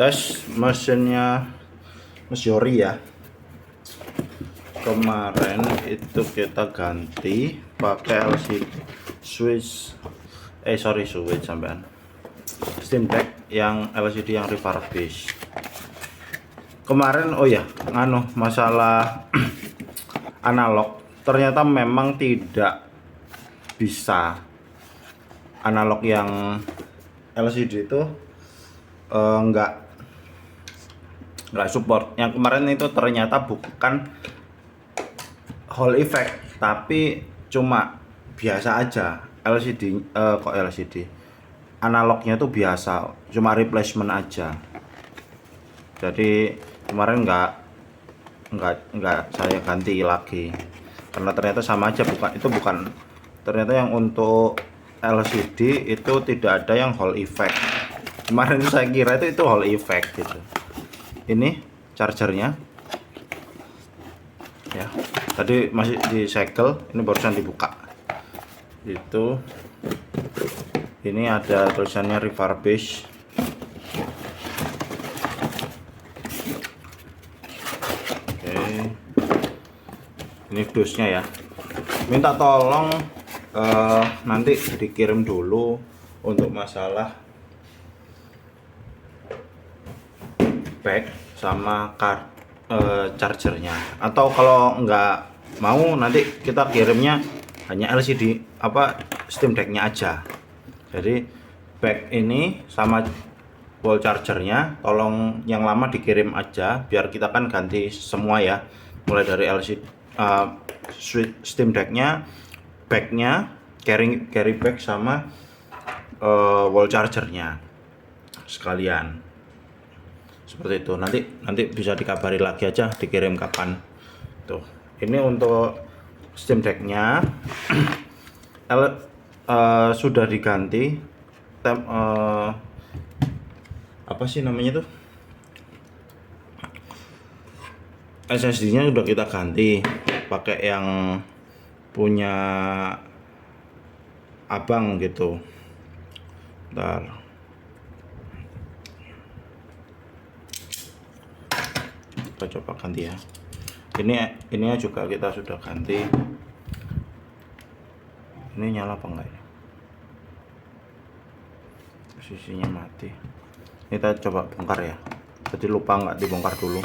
tes mesinnya Mas Yori ya. Kemarin itu kita ganti pakai LCD switch sampean Steam Deck yang LCD yang refurbish. Kemarin masalah analog, ternyata memang tidak bisa analog yang LCD itu nggak support. Yang kemarin itu ternyata bukan Hall effect, tapi cuma biasa aja. LCD analognya tuh biasa, cuma replacement aja. Jadi kemarin nggak saya ganti lagi karena ternyata sama aja, bukan ternyata yang untuk LCD itu tidak ada yang Hall effect. Kemarin saya kira itu Hall effect gitu. Ini chargernya ya, tadi masih disegel, ini barusan dibuka. Itu ini ada tulisannya refurbish. Oke, ini dusnya ya. Minta tolong nanti dikirim dulu untuk masalah back sama chargernya, atau kalau nggak mau nanti kita kirimnya hanya LCD Steam Decknya aja. Jadi back ini sama wall chargernya tolong yang lama dikirim aja, biar kita kan ganti semua ya, mulai dari LCD Steam Decknya, backnya, carry back sama wall chargernya sekalian. Seperti itu. Nanti bisa dikabari lagi aja dikirim kapan. Tuh, ini untuk Steam Decknya sudah diganti apa sih namanya tuh, SSD-nya sudah kita ganti pakai yang punya abang gitu. Bentar, kita coba ganti ya. Ini juga kita sudah ganti. Ini nyala apa enggak ya? Posisinya mati. Ini kita coba bongkar ya. Jadi lupa nggak dibongkar dulu.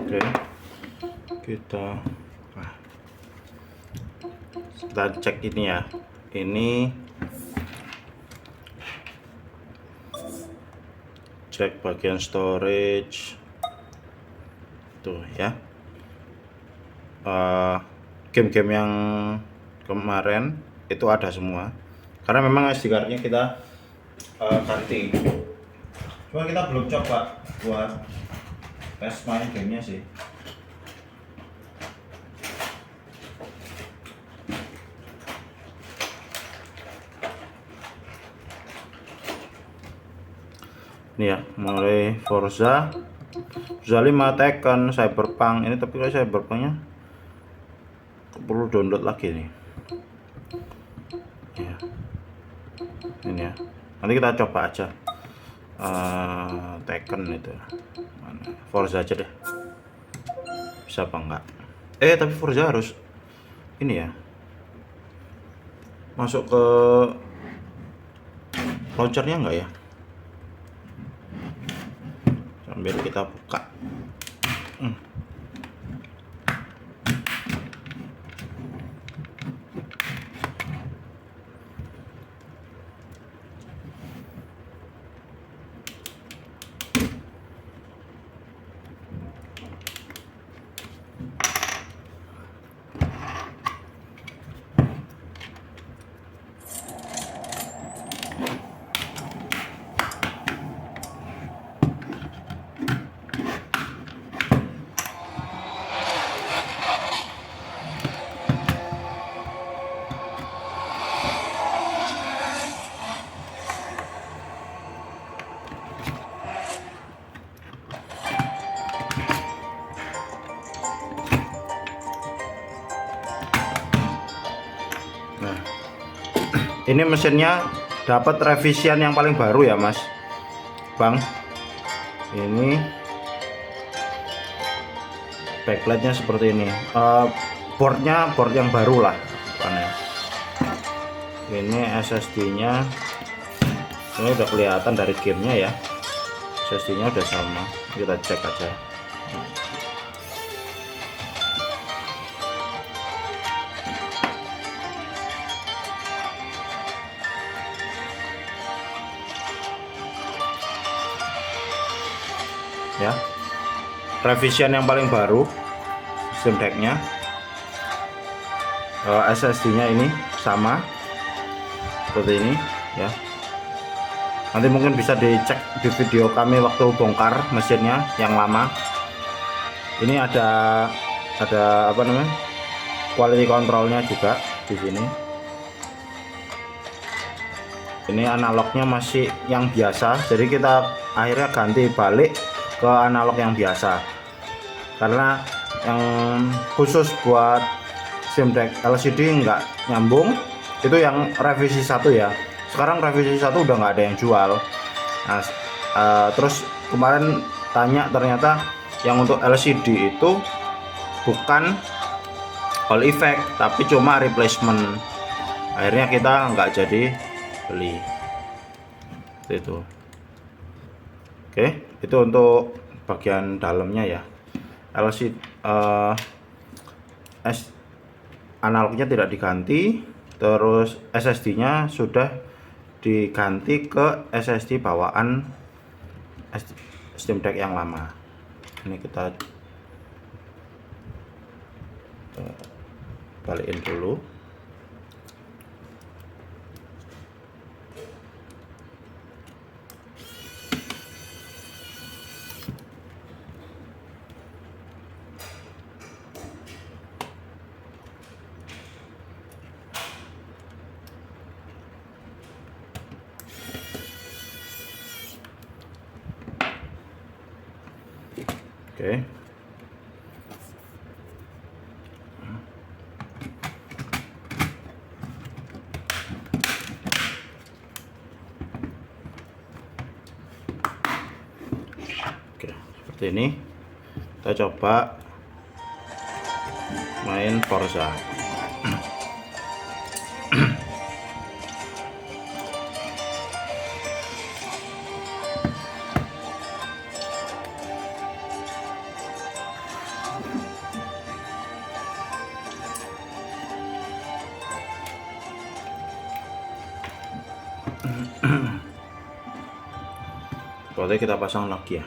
Oke, kita cek ini ya. Ini cek bagian storage tuh ya. Game-game yang kemarin itu ada semua, karena memang SD card-nya kita ganti. Cuma kita belum coba buat tes main gamenya sih. Ini ya, mulai Forza 5, Tekken, Cyberpunk. Ini tapi kalau Cyberpunknya perlu download lagi nih ya. Ini ya, nanti kita coba aja Tekken itu mana, Forza aja deh, bisa apa enggak. Tapi Forza harus ini ya, masuk ke launchernya enggak ya, sambil kita buka. ini mesinnya dapat revisian yang paling baru ya Mas Bang. Ini backlightnya seperti ini, boardnya board yang baru lah kan ya. Ini SSD nya ini udah kelihatan dari gamenya ya, SSD nya udah sama, kita cek aja. Ya, revision yang paling baru Steam Deck-nya. SSD-nya ini sama seperti ini ya. Nanti mungkin bisa dicek di video kami waktu bongkar mesinnya yang lama. Ini ada apa namanya, quality controlnya juga di sini. Ini analognya masih yang biasa, jadi kita akhirnya ganti balik ke analog yang biasa karena yang khusus buat Steam Deck LCD nggak nyambung. Itu yang revisi 1 ya, sekarang revisi 1 udah nggak ada yang jual. Nah, terus kemarin tanya, ternyata yang untuk LCD itu bukan Hall effect tapi cuma replacement. Akhirnya kita nggak jadi beli itu. Oke, itu untuk bagian dalamnya ya. LCD analognya tidak diganti, terus SSD-nya sudah diganti ke SSD bawaan Steam Deck yang lama. Ini kita balikin dulu. Oke. Oke, seperti ini. Kita coba main Forza. Berarti kita pasang lagi ya.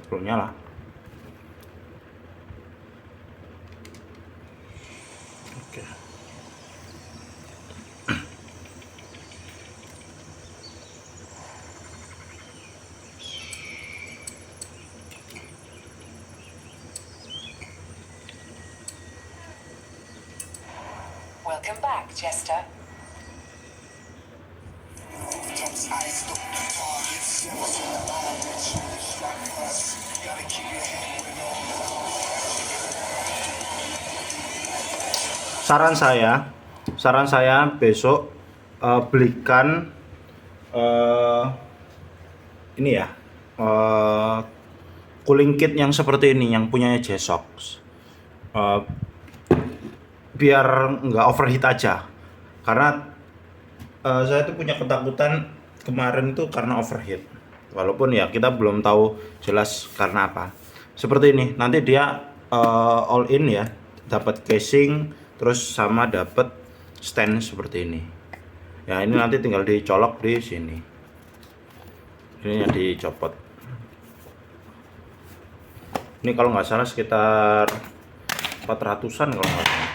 Belum nyala. Oke. Welcome back, Chester. Saran saya besok belikan ini ya, cooling kit yang seperti ini yang punyanya J-Shock, biar nggak overheat aja. Karena saya tuh punya ketakutan kemarin tuh karena overheat. Walaupun ya kita belum tahu jelas karena apa. Seperti ini, nanti dia all in ya, dapat casing, terus sama dapat stand seperti ini. Ya ini nanti tinggal dicolok di sini. Ini yang dicopot. Ini kalau nggak salah sekitar 400-an kalau nggak salah.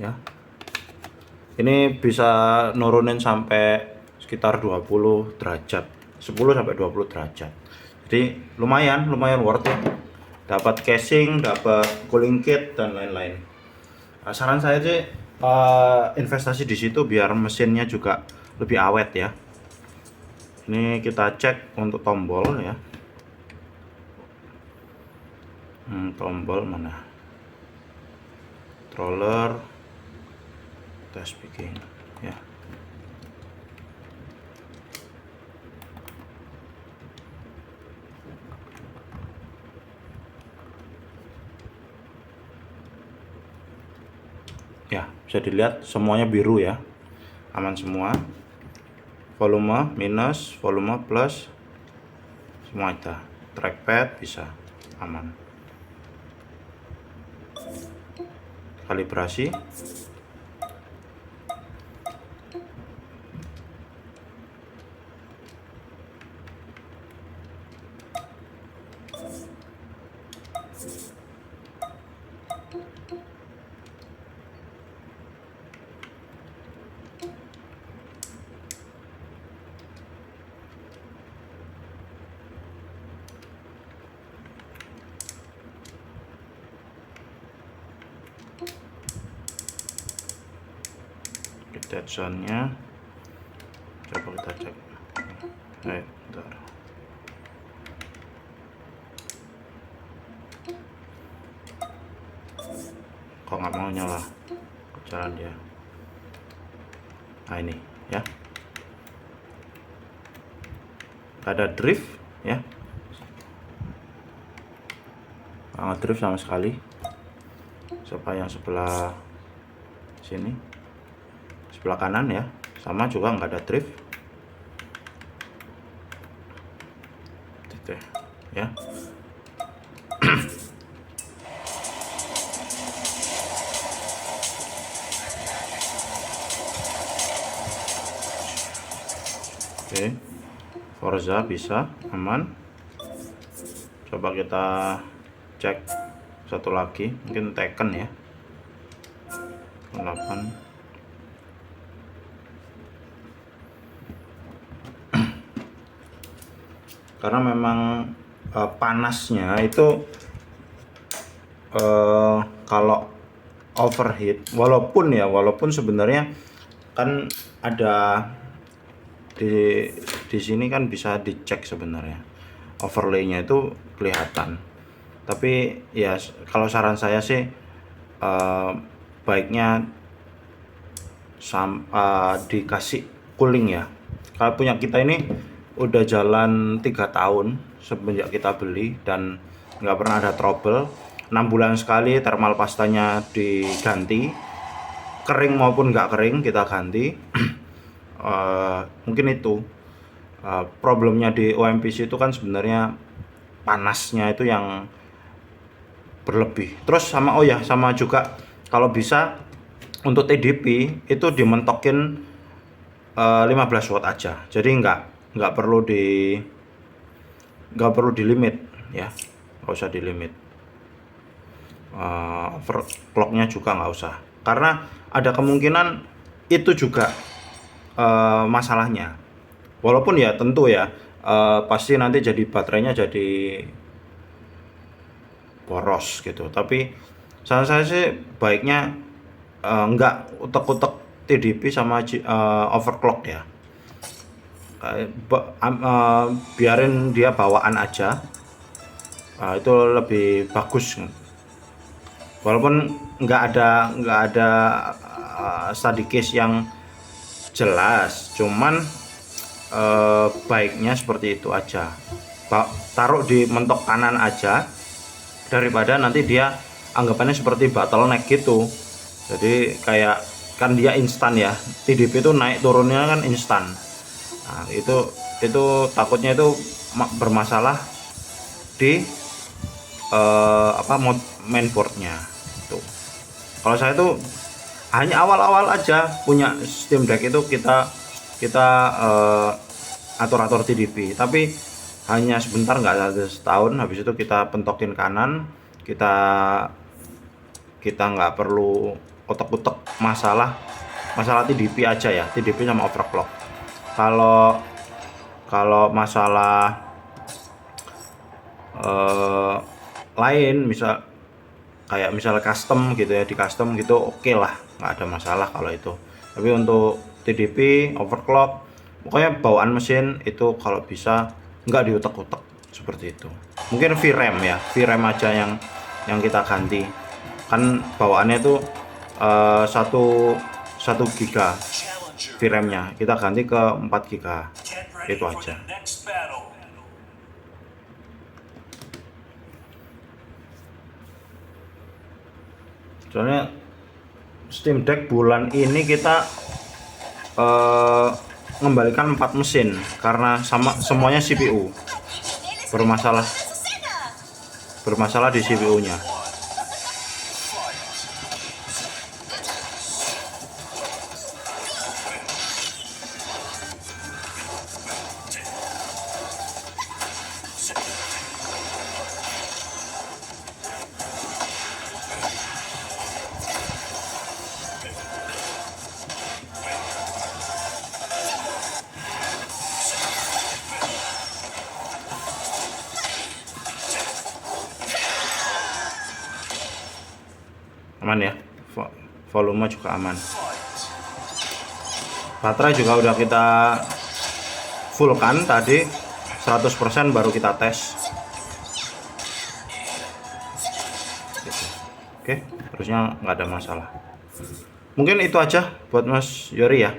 Ya. Ini bisa nurunin sampai sekitar 20 derajat. 10 sampai 20 derajat. Jadi lumayan worth it. Dapat casing, dapat cooling kit dan lain-lain. Nah, saran saya sih investasi di situ biar mesinnya juga lebih awet ya. Ini kita cek untuk tombol ya. Tombol mana? Controller, test begin ya. Ya, bisa dilihat semuanya biru ya. Aman semua. Volume minus, volume plus, semua ada. Trackpad bisa aman. Kalibrasi. Dead zone-nya coba kita cek. Bentar. Kok nggak mau nyala, jalan dia. Nah ini ya, ada drift ya, nggak drift sama sekali. Coba yang sebelah sini, sebelah kanan ya, sama juga nggak ada drift. Gitu ya. Oke, Forza bisa aman. Coba kita cek satu lagi, mungkin Tekken ya, 8. Karena memang panasnya itu kalau overheat, walaupun sebenarnya kan ada di sini kan bisa dicek sebenarnya overlaynya itu kelihatan. Tapi ya kalau saran saya sih baiknya dikasih cooling ya. Kalau punya kita ini udah jalan 3 tahun semenjak kita beli dan nggak pernah ada trouble. 6 bulan sekali thermal pastanya diganti, kering maupun nggak kering kita ganti. Mungkin itu problemnya di OMPC itu kan sebenarnya panasnya itu yang berlebih. Terus sama juga kalau bisa untuk TDP itu dimentokin 15 watt aja. Jadi nggak perlu di limit ya, nggak usah di limit. Overclocknya juga nggak usah, karena ada kemungkinan itu juga masalahnya. Walaupun ya tentu ya pasti nanti jadi baterainya jadi boros gitu. Tapi saran saya sih baiknya nggak utek-utek TDP sama overclock ya. Biarin dia bawaan aja, itu lebih bagus. Walaupun nggak ada study case yang jelas, cuman baiknya seperti itu aja. Taruh di mentok kanan aja daripada nanti dia anggapannya seperti bottleneck gitu. Jadi kayak kan dia instan ya, TDP itu naik turunnya kan instan. Nah, itu takutnya itu bermasalah di mainboardnya tuh. Kalau saya tuh hanya awal-awal aja punya Steam Deck itu kita atur-atur TDP, tapi hanya sebentar, nggak ada setahun. Habis itu kita pentokin kanan, kita nggak perlu utek-utek masalah TDP aja ya, TDP sama overclock. Kalau masalah lain, misal custom gitu ya, di custom gitu oke lah, nggak ada masalah kalau itu. Tapi untuk TDP, overclock, pokoknya bawaan mesin itu kalau bisa nggak diutek-utek seperti itu. Mungkin VRAM ya, VRAM aja yang kita ganti, kan bawaannya itu 1 giga VRAM-nya, kita ganti ke 4 giga, itu aja. Soalnya Steam Deck bulan ini kita mengembalikan 4 mesin karena semuanya CPU bermasalah di CPU-nya. Aman ya, volume juga aman. Baterai juga udah kita fullkan tadi 100%, baru kita tes. Oke, terusnya nggak ada masalah. Mungkin itu aja buat Mas Yori ya.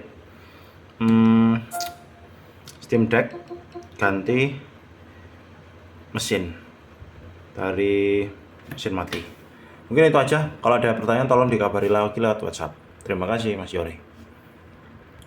Steam Deck ganti mesin dari mesin mati. Mungkin itu aja. Kalau ada pertanyaan tolong dikabari lagi lewat WhatsApp. Terima kasih Mas Yori.